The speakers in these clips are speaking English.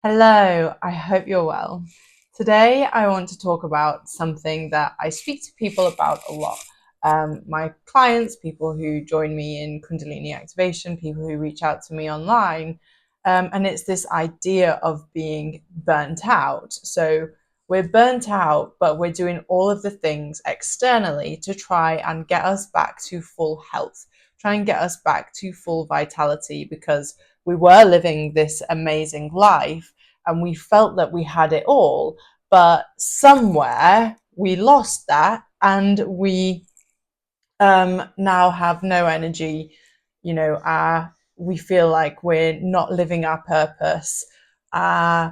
Hello, I hope you're well. Today, I want to talk about something that I speak to people about a lot. My clients, people who join me in Kundalini activation, people who reach out to me online. And it's this idea of being burnt out. So we're burnt out, but we're doing all of the things externally to try and get us back to full health, try and get us back to full vitality because we were living this amazing life and we felt that we had it all, but somewhere we lost that and we now have no energy. We feel like we're not living our purpose. uh,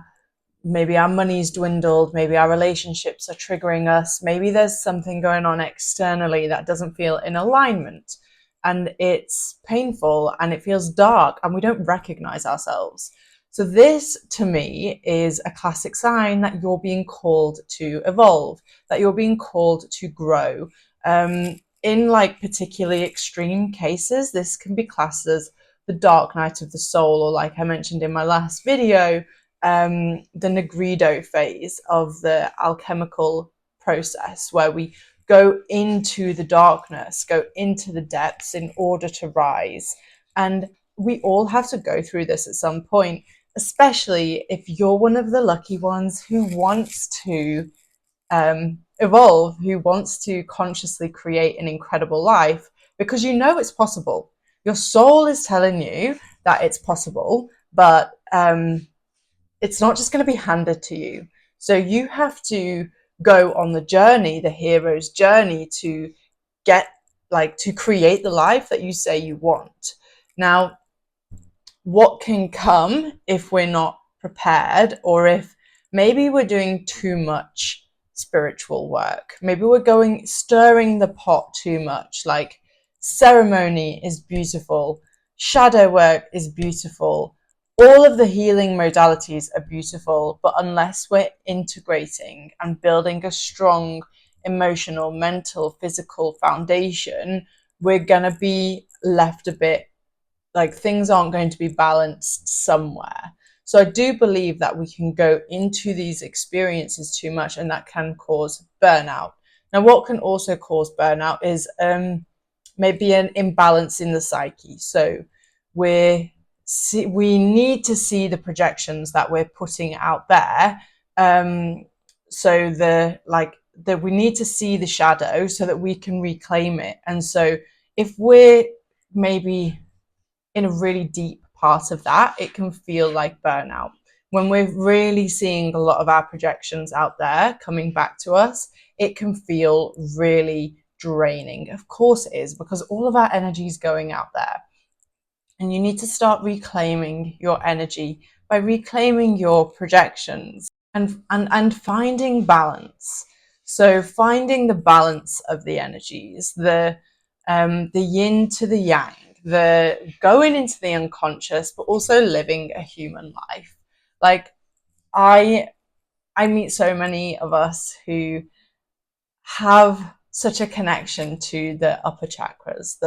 Maybe our money's dwindled, maybe our relationships are triggering us, maybe there's something going on externally that doesn't feel in alignment, and it's painful and it feels dark and we don't recognize ourselves. So this to me is a classic sign that you're being called to evolve, that you're being called to grow. In like particularly extreme cases, this can be classed as the dark night of the soul, or like I mentioned in my last video, the nigredo phase of the alchemical process, where we go into the darkness, go into the depths in order to rise. And we all have to go through this at some point, especially if you're one of the lucky ones who wants to evolve, who wants to consciously create an incredible life, because you know it's possible. Your soul is telling you that it's possible, but it's not just going to be handed to you. So you have to go on the journey, the hero's journey, to get to create the life that you say you want. Now, what can come if we're not prepared, or if maybe we're doing too much spiritual work, maybe we're going stirring the pot too much. Like, ceremony is beautiful, shadow work is beautiful, all of the healing modalities are beautiful, but unless we're integrating and building a strong emotional, mental, physical foundation, we're going to be left a bit like things aren't going to be balanced somewhere. So I do believe that we can go into these experiences too much, and that can cause burnout. Now, what can also cause burnout is maybe an imbalance in the psyche. So we need to see the projections that we're putting out there. So we need to see the shadow so that we can reclaim it. And so if we're maybe in a really deep part of that, it can feel like burnout. When we're really seeing a lot of our projections out there coming back to us, it can feel really draining. Of course it is, because all of our energy is going out there. And you need to start reclaiming your energy by reclaiming your projections and finding balance. So finding the balance of the energies, the yin to the yang, the going into the unconscious, but also living a human life. Like, I meet so many of us who have such a connection to the upper chakras.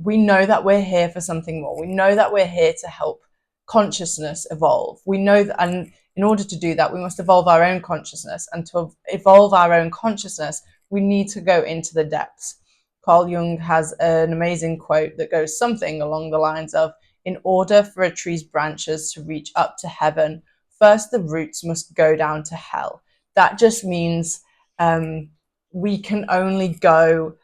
We know that we're here for something more. We know that we're here to help consciousness evolve. We know that, and in order to do that, we must evolve our own consciousness. And to evolve our own consciousness, we need to go into the depths. Carl Jung has an amazing quote that goes something along the lines of, in order for a tree's branches to reach up to heaven, first the roots must go down to hell. That just means we can only go,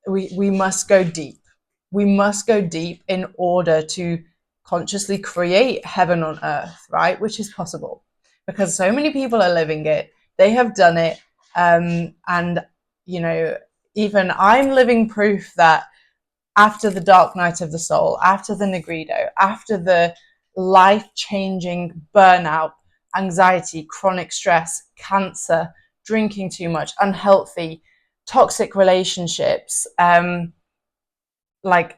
we must go deep. We must go deep in order to consciously create heaven on earth, right? Which is possible because so many people are living it. They have done it. And, even I'm living proof that after the dark night of the soul, after the nigredo, after the life-changing burnout, anxiety, chronic stress, cancer, drinking too much, unhealthy, toxic relationships, like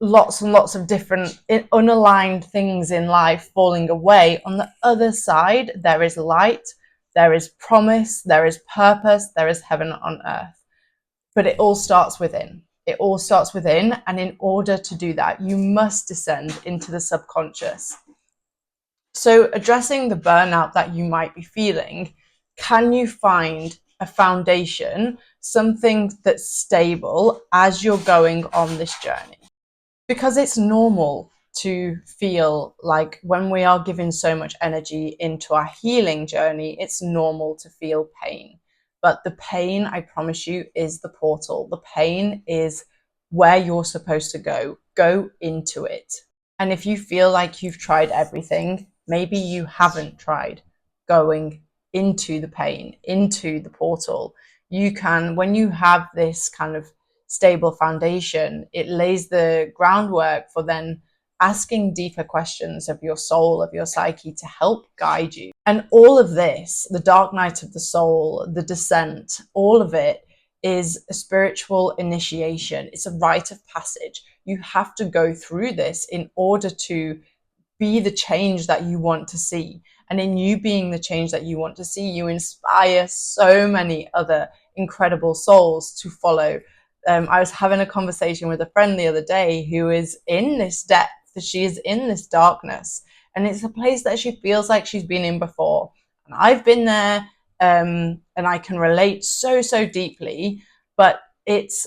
lots and lots of different unaligned things in life falling away, on the other side, there is light, there is promise, there is purpose, there is heaven on earth. But it all starts within. It all starts within. And in order to do that, you must descend into the subconscious. So addressing the burnout that you might be feeling, can you find a foundation, something that's stable as you're going on this journey? Because it's normal to feel like when we are giving so much energy into our healing journey, it's normal to feel pain. But the pain, I promise you, is the portal. The pain is where you're supposed to go. Go into it. And if you feel like you've tried everything, maybe you haven't tried going into the pain, into the portal. You can, when you have this kind of stable foundation, it lays the groundwork for then asking deeper questions of your soul, of your psyche, to help guide you. And all of this, the dark night of the soul, the descent, all of it is a spiritual initiation. It's a rite of passage. You have to go through this in order to be the change that you want to see. And in you being the change that you want to see, you inspire so many other incredible souls to follow. I was having a conversation with a friend the other day who is in this depth. She is in this darkness, and it's a place that she feels like she's been in before. And I've been there, and I can relate so deeply. But it's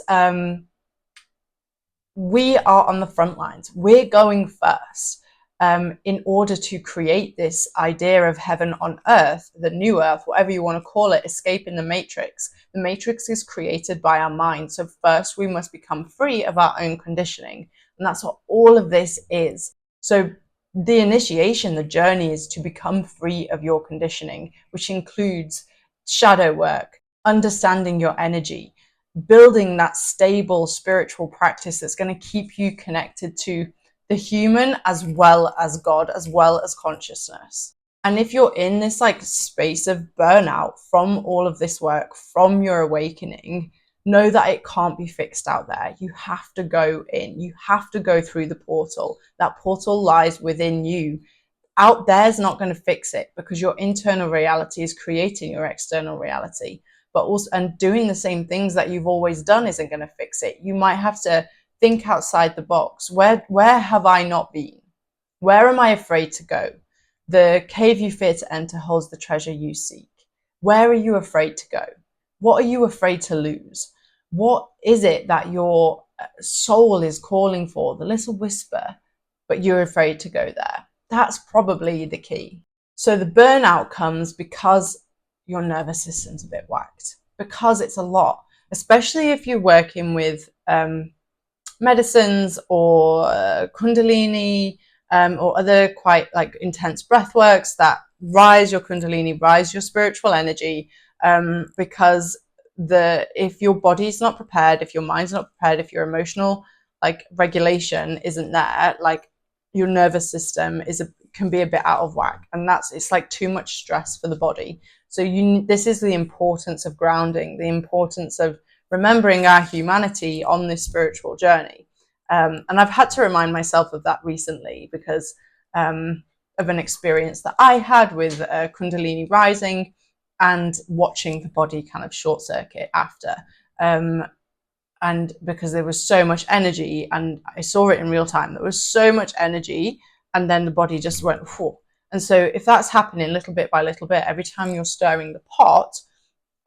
we are on the front lines. We're going first. In order to create this idea of heaven on earth, the new earth, whatever you want to call it, escaping the matrix. The matrix is created by our mind. So first we must become free of our own conditioning. And that's what all of this is. So the initiation, the journey is to become free of your conditioning, which includes shadow work, understanding your energy, building that stable spiritual practice that's going to keep you connected to the human as well as God, as well as consciousness. And if you're in this like space of burnout from all of this work, from your awakening, know that it can't be fixed out there. You have to go in. You have to go through the portal. That portal lies within you. Out there's not going to fix it, because your internal reality is creating your external reality. But also, and doing the same things that you've always done isn't going to fix it. You might have to think outside the box. Where have I not been? Where am I afraid to go? The cave you fear to enter holds the treasure you seek. Where are you afraid to go? What are you afraid to lose? What is it that your soul is calling for? The little whisper, but you're afraid to go there. That's probably the key. So the burnout comes because your nervous system's a bit whacked, because it's a lot, especially if you're working with medicines or Kundalini or other quite like intense breath works that rise your Kundalini, rise your spiritual energy, because if your body's not prepared, if your mind's not prepared, if your emotional like regulation isn't there, like your nervous system can be a bit out of whack, and it's like too much stress for the body. So this is the importance of grounding, the importance of remembering our humanity on this spiritual journey. And I've had to remind myself of that recently because of an experience that I had with Kundalini rising and watching the body kind of short circuit after. And because there was so much energy, and I saw it in real time, there was so much energy, and then the body just went, whew. And so if that's happening little bit by little bit, every time you're stirring the pot,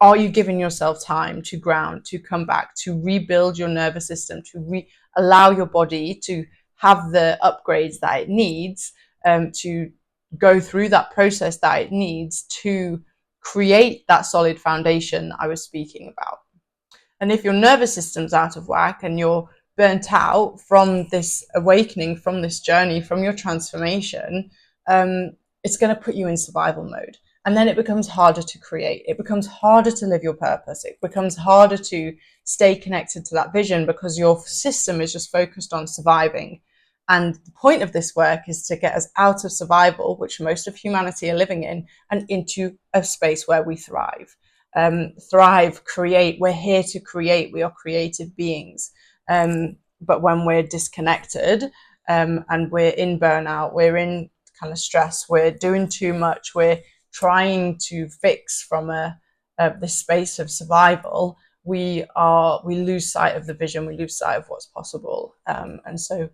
are you giving yourself time to ground, to come back, to rebuild your nervous system, to allow your body to have the upgrades that it needs, to go through that process that it needs to create that solid foundation I was speaking about? And if your nervous system's out of whack and you're burnt out from this awakening, from this journey, from your transformation, it's going to put you in survival mode. And then it becomes harder to create. It becomes harder to live your purpose. It becomes harder to stay connected to that vision because your system is just focused on surviving. And the point of this work is to get us out of survival, which most of humanity are living in, and into a space where we thrive. Thrive, create. We're here to create. We are creative beings. But when we're disconnected and we're in burnout, we're in kind of stress, we're doing too much, we're trying to fix from this space of survival, we lose sight of the vision, we lose sight of what's possible, and so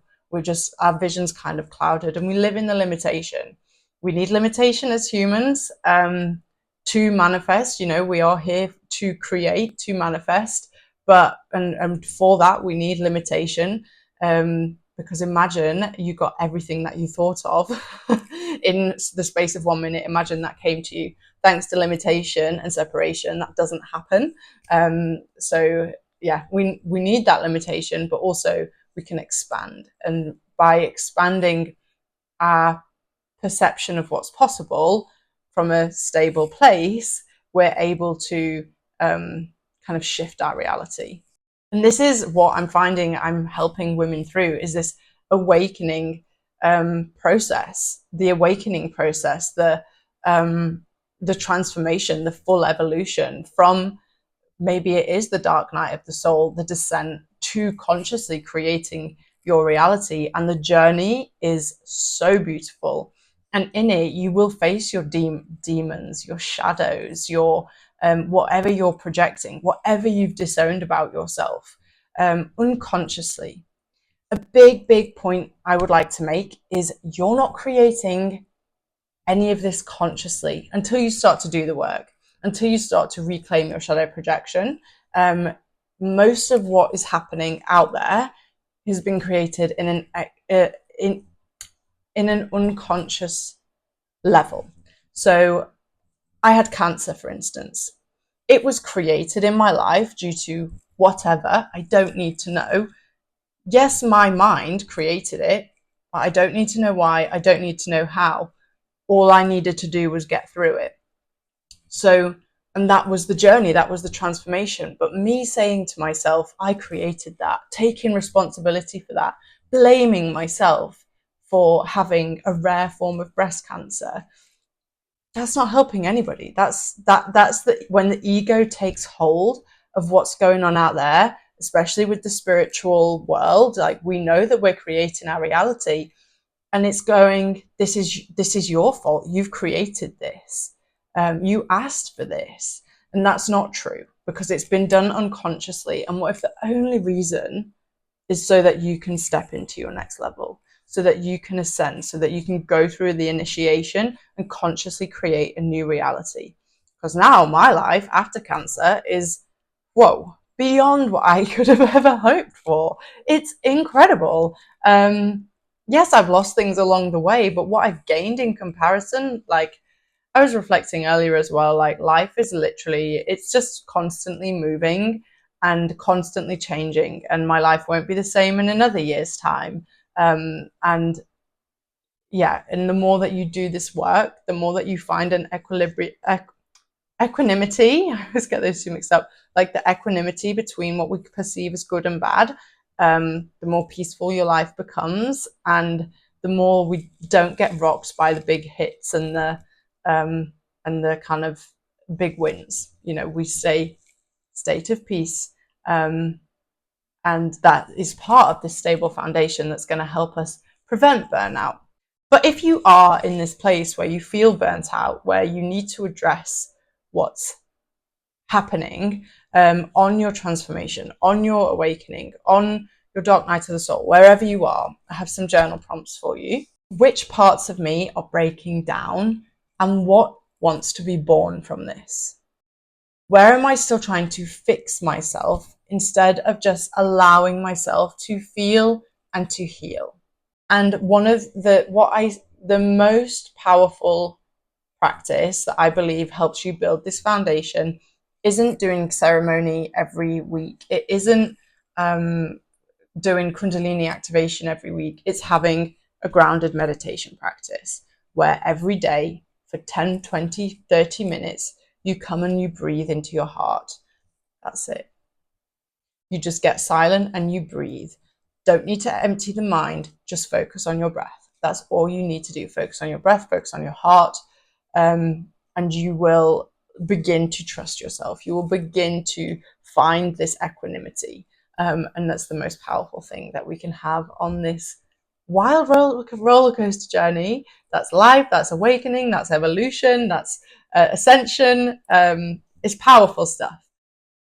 our vision's kind of clouded, and we live in the limitation. we need limitation as humans to manifest. You know, we are here to create, to manifest, but and for that we need limitation. Because imagine you got everything that you thought of in the space of 1 minute. Imagine that came to you thanks to limitation and separation. That doesn't happen. So yeah, we need that limitation, but also we can expand. And by expanding our perception of what's possible from a stable place, we're able to kind of shift our reality. And this is what I'm finding I'm helping women through, is this awakening process, the awakening process, the transformation, the full evolution from maybe it is the dark night of the soul, the descent to consciously creating your reality. And the journey is so beautiful. And in it, you will face your demons, your shadows, your whatever you're projecting, whatever you've disowned about yourself unconsciously. A big point I would like to make is you're not creating any of this consciously until you start to do the work, until you start to reclaim your shadow projection. Most of what is happening out there has been created in an unconscious level. So I had cancer, for instance. It was created in my life due to whatever. I don't need to know. Yes, my mind created it, but I don't need to know why. I don't need to know how. All I needed to do was get through it. So, and that was the journey, that was the transformation. But me saying to myself, I created that, taking responsibility for that, blaming myself for having a rare form of breast cancer, that's not helping anybody. That's when the ego takes hold of what's going on out there, especially with the spiritual world. Like, we know that we're creating our reality, and it's going, this is your fault. You've created this. You asked for this. And that's not true, because it's been done unconsciously. And what if the only reason is so that you can step into your next level, so that you can ascend, so that you can go through the initiation and consciously create a new reality? Because now my life after cancer is, whoa, beyond what I could have ever hoped for. It's incredible. Yes, I've lost things along the way, but what I've gained in comparison, like I was reflecting earlier as well, like life is literally, it's just constantly moving and constantly changing, and my life won't be the same in another year's time. And yeah, and the more that you do this work, the more that you find an equanimity. I always get those two mixed up, like the equanimity between what we perceive as good and bad. The more peaceful your life becomes, and the more we don't get rocked by the big hits and the kind of big wins. You know, we stay state of peace, and that is part of this stable foundation that's going to help us prevent burnout. But if you are in this place where you feel burnt out, where you need to address what's happening on your transformation, on your awakening, on your dark night of the soul, wherever you are, I have some journal prompts for you. Which parts of me are breaking down, and what wants to be born from this? Where am I still trying to fix myself instead of just allowing myself to feel and to heal? And one of the most powerful practice that I believe helps you build this foundation isn't doing ceremony every week. It isn't doing Kundalini activation every week. It's having a grounded meditation practice where every day for 10, 20, 30 minutes, you come and you breathe into your heart. That's it. You just get silent and you breathe. Don't need to empty the mind, just focus on your breath. That's all you need to do. Focus on your breath, focus on your heart, and you will begin to trust yourself. You will begin to find this equanimity. And that's the most powerful thing that we can have on this wild roller coaster journey. That's life, that's awakening, that's evolution, that's ascension. It's powerful stuff.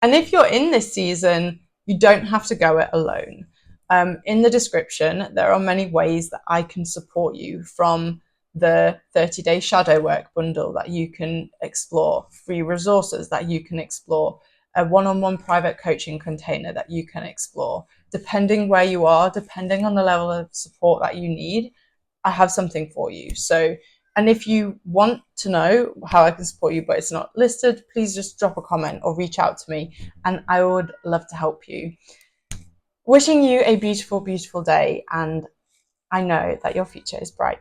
And if you're in this season, you don't have to go it alone. In the description, there are many ways that I can support you, from the 30-day shadow work bundle that you can explore, free resources that you can explore, a one-on-one private coaching container that you can explore. Depending where you are, depending on the level of support that you need, I have something for you. So, and if you want to know how I can support you, but it's not listed, please just drop a comment or reach out to me, and I would love to help you. Wishing you a beautiful, beautiful day, and I know that your future is bright.